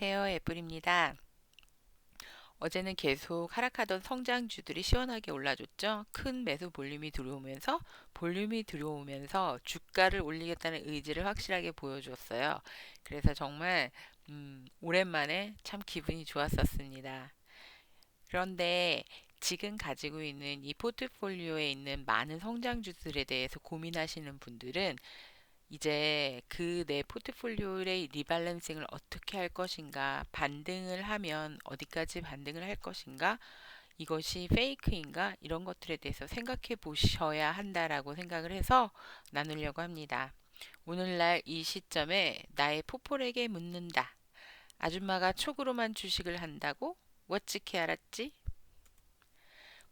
안녕하세요. 애플입니다. 어제는 계속 하락하던 성장주들이 시원하게 올라줬죠. 큰 매수 볼륨이 들어오면서 주가를 올리겠다는 의지를 확실하게 보여주었어요. 그래서 정말 오랜만에 참 기분이 좋았었습니다. 그런데 지금 가지고 있는 이 포트폴리오에 있는 많은 성장주들에 대해서 고민하시는 분들은 이제 그 내 포트폴리오의 리밸런싱을 어떻게 할 것인가, 반등을 하면 어디까지 반등을 할 것인가, 이것이 페이크인가, 이런 것들에 대해서 생각해 보셔야 한다라고 생각을 해서 나누려고 합니다. 오늘날 이 시점에 나의 포폴에게 묻는다. 아줌마가 촉으로만 주식을 한다고? 어찌케 알았지?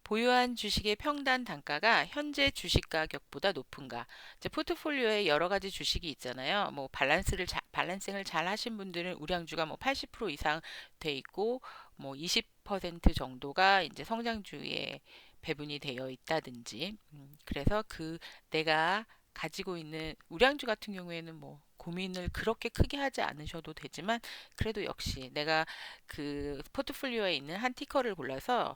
보유한 주식의 평단 단가가 현재 주식 가격보다 높은가? 이제 포트폴리오에 여러 가지 주식이 있잖아요. 뭐 밸런싱을 잘 하신 분들은 우량주가 뭐 80% 이상 돼 있고 뭐 20% 정도가 이제 성장주에 배분이 되어 있다든지. 그래서 그 내가 가지고 있는 우량주 같은 경우에는 뭐 고민을 그렇게 크게 하지 않으셔도 되지만 그래도 역시 내가 그 포트폴리오에 있는 한 티커를 골라서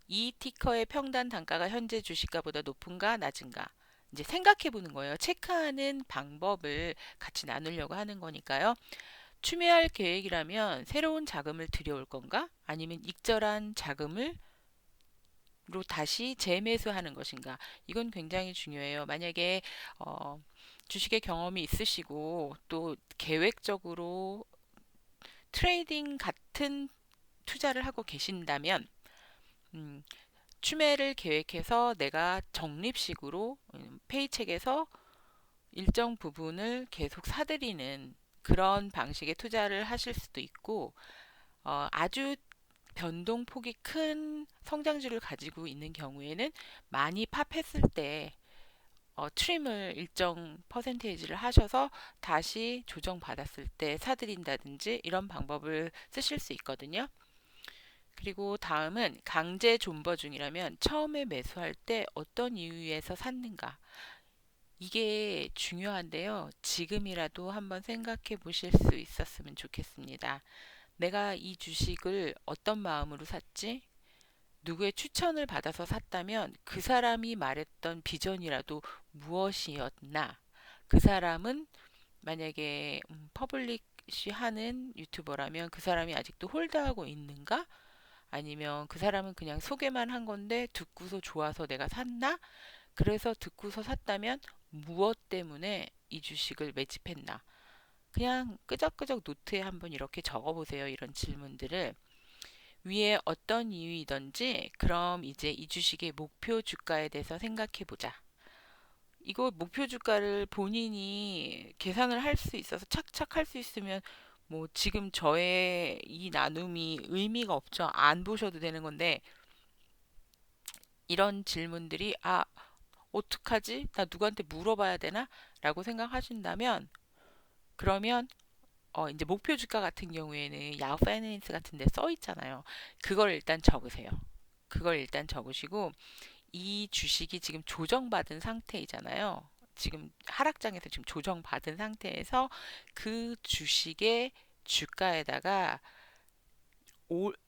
이 티커의 평단 단가가 현재 주식가보다 높은가 낮은가 이제 생각해 보는 거예요. 체크하는 방법을 같이 나누려고 하는 거니까요. 추매할 계획이라면 새로운 자금을 들여올 건가? 아니면 익절한 자금을 로 다시 재매수하는 것인가? 이건 굉장히 중요해요. 만약에 어, 주식의 경험이 있으시고 또 계획적으로 트레이딩 같은 투자를 하고 계신다면 음, 추매를 계획해서 내가 적립식으로 페이첵에서 일정 부분을 계속 사들이는 그런 방식의 투자를 하실 수도 있고 아주 변동폭이 큰 성장주를 가지고 있는 경우에는 많이 팝했을 때 트림을 일정 퍼센테이지를 하셔서 다시 조정받았을 때 사들인다든지 이런 방법을 쓰실 수 있거든요. 그리고 다음은 강제 존버 중이라면 처음에 매수할 때 어떤 이유에서 샀는가? 이게 중요한데요. 지금이라도 한번 생각해 보실 수 있었으면 좋겠습니다. 내가 이 주식을 어떤 마음으로 샀지? 누구의 추천을 받아서 샀다면 그 사람이 말했던 비전이라도 무엇이었나? 그 사람은 만약에 퍼블리시 하는 유튜버라면 그 사람이 아직도 홀드하고 있는가? 아니면 그 사람은 그냥 소개만 한 건데 듣고서 좋아서 내가 샀나? 그래서 듣고서 샀다면 무엇 때문에 이 주식을 매집했나? 그냥 끄적끄적 노트에 한번 이렇게 적어보세요. 이런 질문들을. 위에 어떤 이유이든지 그럼 이제 이 주식의 목표 주가에 대해서 생각해 보자. 이거 목표 주가를 본인이 계산을 할 수 있어서 착착 할 수 있으면 뭐 지금 저의 이 나눔이 의미가 없죠. 안 보셔도 되는 건데 이런 질문들이 어떡하지? 나 누구한테 물어봐야 되나? 라고 생각하신다면 그러면 이제 목표 주가 같은 경우에는 야후 파이낸스 같은 데 써 있잖아요. 그걸 일단 적으세요. 그걸 일단 적으시고 이 주식이 지금 조정받은 상태이잖아요. 지금 하락장에서 지금 조정받은 상태에서 그 주식의 주가에다가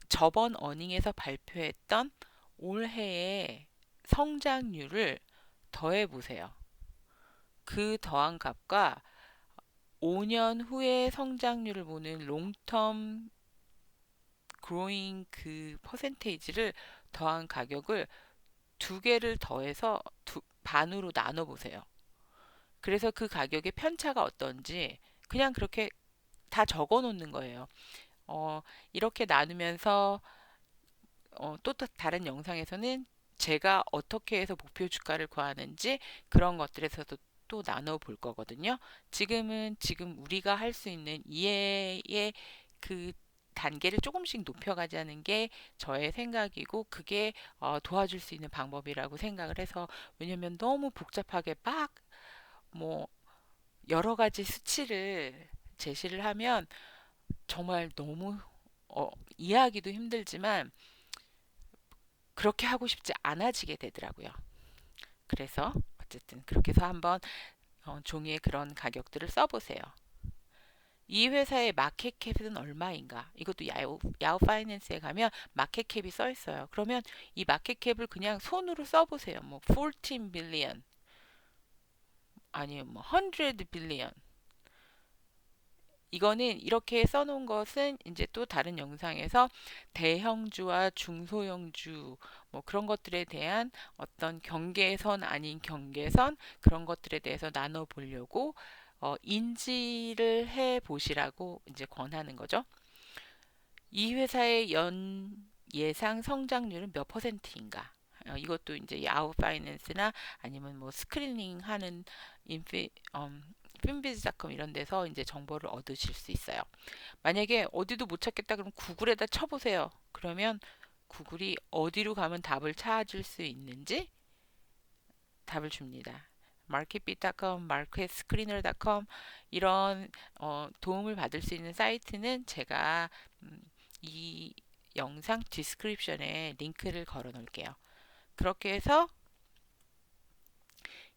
저번 어닝에서 발표했던 올해의 성장률을 더해 보세요. 그 더한 값과 5년 후의 성장률을 보는 롱텀 그로잉 그 퍼센테이지를 더한 가격을 두 개를 더해서 반으로 나눠 보세요. 그래서 그 가격의 편차가 어떤지 그냥 그렇게 다 적어 놓는 거예요. 어, 이렇게 나누면서 또 다른 영상에서는 제가 어떻게 해서 목표 주가를 구하는지 그런 것들에서도 또 나눠 볼 거거든요. 지금 우리가 할 수 있는 이해의 그 단계를 조금씩 높여가자는 게 저의 생각이고 그게 도와줄 수 있는 방법이라고 생각을 해서 왜냐면 너무 복잡하게 막 뭐 여러 가지 수치를 제시를 하면 정말 너무 이해하기도 힘들지만 그렇게 하고 싶지 않아지게 되더라고요. 그래서 어쨌든 그렇게 해서 한번 종이에 그런 가격들을 써보세요. 이 회사의 마켓캡은 얼마인가? 이것도 야후 파이낸스에 가면 마켓캡이 써 있어요. 그러면 이 마켓캡을 그냥 손으로 써보세요. 뭐 14 빌리언 아니면 뭐 100 빌리언. 이거는 이렇게 써놓은 것은 이제 또 다른 영상에서 대형주와 중소형주 뭐 그런 것들에 대한 어떤 경계선 아닌 경계선 그런 것들에 대해서 나눠 보려고 인지를 해 보시라고 이제 권하는 거죠. 이 회사의 연 예상 성장률은 몇 퍼센트인가? 이것도 이제 야후 파이낸스나 아니면 뭐 스크리닝 하는 인피 핀비즈닷컴 이런 데서 이제 정보를 얻으실 수 있어요. 만약에 어디도 못 찾겠다 그럼 구글에다 쳐보세요. 그러면 구글이 어디로 가면 답을 찾을 수 있는지 답을 줍니다. 마켓빗닷컴, 마켓스크리너닷컴 이런 도움을 받을 수 있는 사이트는 제가 이 영상 디스크립션에 링크를 걸어 놓을게요. 그렇게 해서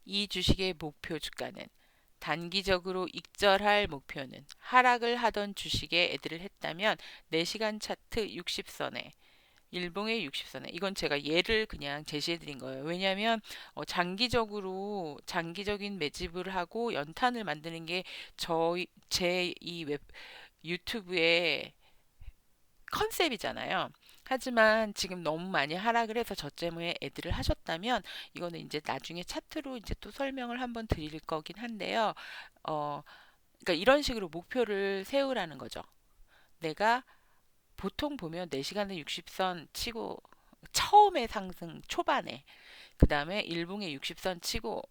이 주식의 목표 주가는 단기적으로 익절할 목표는 하락을 하던 주식에 애들을 했다면 4시간 차트 60선에 일봉의 60선에 이건 제가 예를 그냥 제시해 드린 거예요. 왜냐하면 장기적인 매집을 하고 연탄을 만드는 게 제 이 웹 유튜브의 컨셉이잖아요. 하지만 지금 너무 많이 하락을 해서 저점에 애들을 하셨다면 이거는 이제 나중에 차트로 이제 또 설명을 한번 드릴 거긴 한데요. 어, 그러니까 이런 식으로 목표를 세우라는 거죠. 내가 보통 보면 4시간에 60선 치고 처음에 상승 초반에 그 다음에 일봉에 60선 치고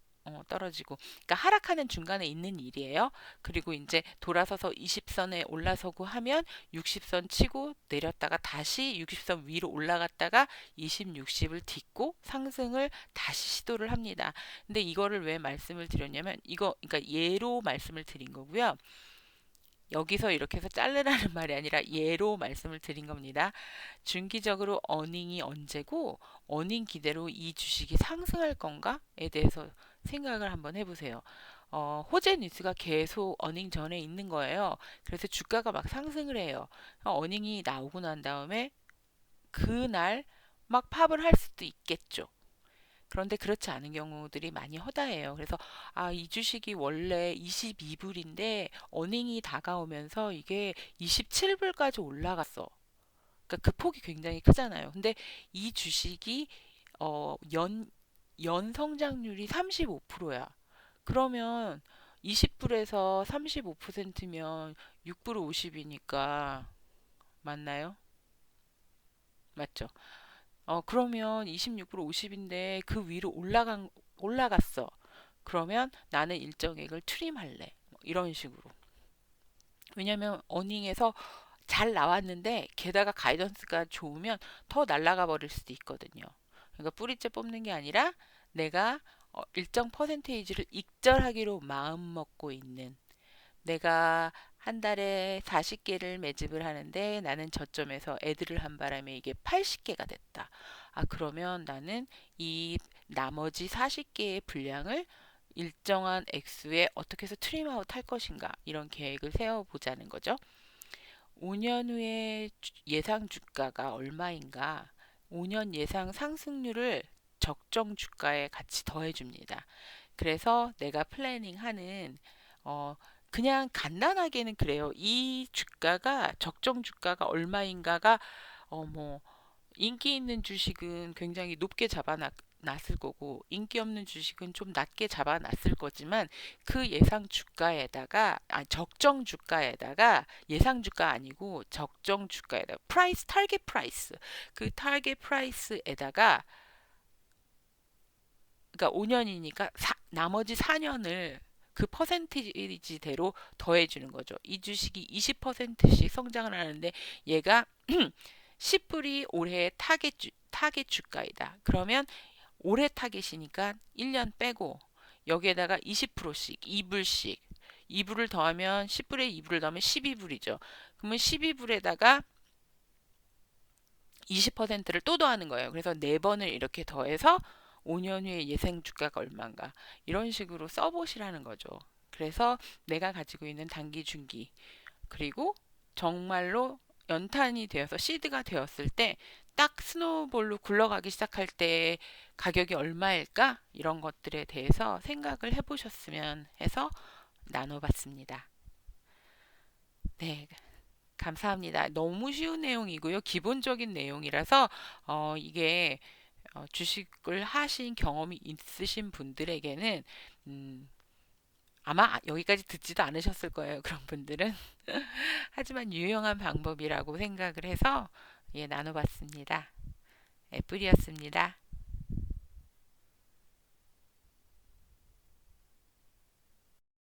떨어지고 그러니까 하락하는 중간에 있는 일이에요. 그리고 이제 돌아서서 20선에 올라서고 하면 60선 치고 내렸다가 다시 60선 위로 올라갔다가 20, 60을 딛고 상승을 다시 시도를 합니다. 근데 이거를 왜 말씀을 드렸냐면 이거 그러니까 예로 말씀을 드린 거고요. 여기서 이렇게 해서 자르라는 말이 아니라 예로 말씀을 드린 겁니다. 중기적으로 어닝이 언제고 어닝 기대로 이 주식이 상승할 건가에 대해서 생각을 한번 해보세요. 호재 뉴스가 계속 어닝 전에 있는 거예요. 그래서 주가가 막 상승을 해요. 어닝이 나오고 난 다음에 그날 막 팝을 할 수도 있겠죠. 그런데 그렇지 않은 경우들이 많이 허다해요. 그래서 이 주식이 원래 22불인데 어닝이 다가오면서 이게 27불까지 올라갔어. 그러니까 그 폭이 굉장히 크잖아요. 근데 이 주식이 연 성장률이 35%야. 그러면 20불에서 35%면 6불 50이니까 맞나요? 맞죠? 그러면 26불 50인데 그 위로 올라갔어. 그러면 나는 일정액을 트림할래. 뭐 이런 식으로. 왜냐면 어닝에서 잘 나왔는데 게다가 가이던스가 좋으면 더 날아가 버릴 수도 있거든요. 그러니까 뿌리째 뽑는 게 아니라 내가 일정 퍼센테이지를 익절하기로 마음 먹고 있는 내가 한 달에 40개를 매집을 하는데 나는 저점에서 애들을 한 바람에 이게 80개가 됐다. 그러면 나는 이 나머지 40개의 분량을 일정한 액수에 어떻게 해서 트림아웃 할 것인가 이런 계획을 세워보자는 거죠. 5년 후에 예상 주가가 얼마인가? 5년 예상 상승률을 적정 주가에 같이 더해줍니다. 그래서 내가 플래닝하는 그냥 간단하게는 그래요. 이 주가가 적정 주가가 얼마인가가 뭐 인기 있는 주식은 굉장히 높게 잡아놨을 거고 인기 없는 주식은 좀 낮게 잡아놨을 거지만 그 예상 주가에다가 적정 주가에다가 예상 주가 아니고 적정 주가에다가 프라이스 타겟 프라이스 그 타겟 프라이스에다가 그러니까 5년이니까 나머지 4년을 그 퍼센티지대로 더해주는 거죠. 이 주식이 20%씩 성장을 하는데 얘가 10불이 올해 타겟 주가이다. 그러면 올해 타겟이니까 1년 빼고 여기에다가 20%씩 2불씩 2불을 더하면 10불에 2불을 더하면 12불이죠. 그러면 12불에다가 20%를 또 더하는 거예요. 그래서 4번을 이렇게 더해서 5년 후에 예상 주가가 얼마인가 이런 식으로 써보시라는 거죠. 그래서 내가 가지고 있는 단기, 중기 그리고 정말로 연탄이 되어서 시드가 되었을 때 딱 스노볼로 굴러가기 시작할 때 가격이 얼마일까? 이런 것들에 대해서 생각을 해보셨으면 해서 나눠봤습니다. 네, 감사합니다. 너무 쉬운 내용이고요. 기본적인 내용이라서 이게 주식을 하신 경험이 있으신 분들에게는 음, 아마 여기까지 듣지도 않으셨을 거예요. 그런 분들은. 하지만 유용한 방법이라고 생각을 해서 예, 나눠봤습니다. 애플이었습니다.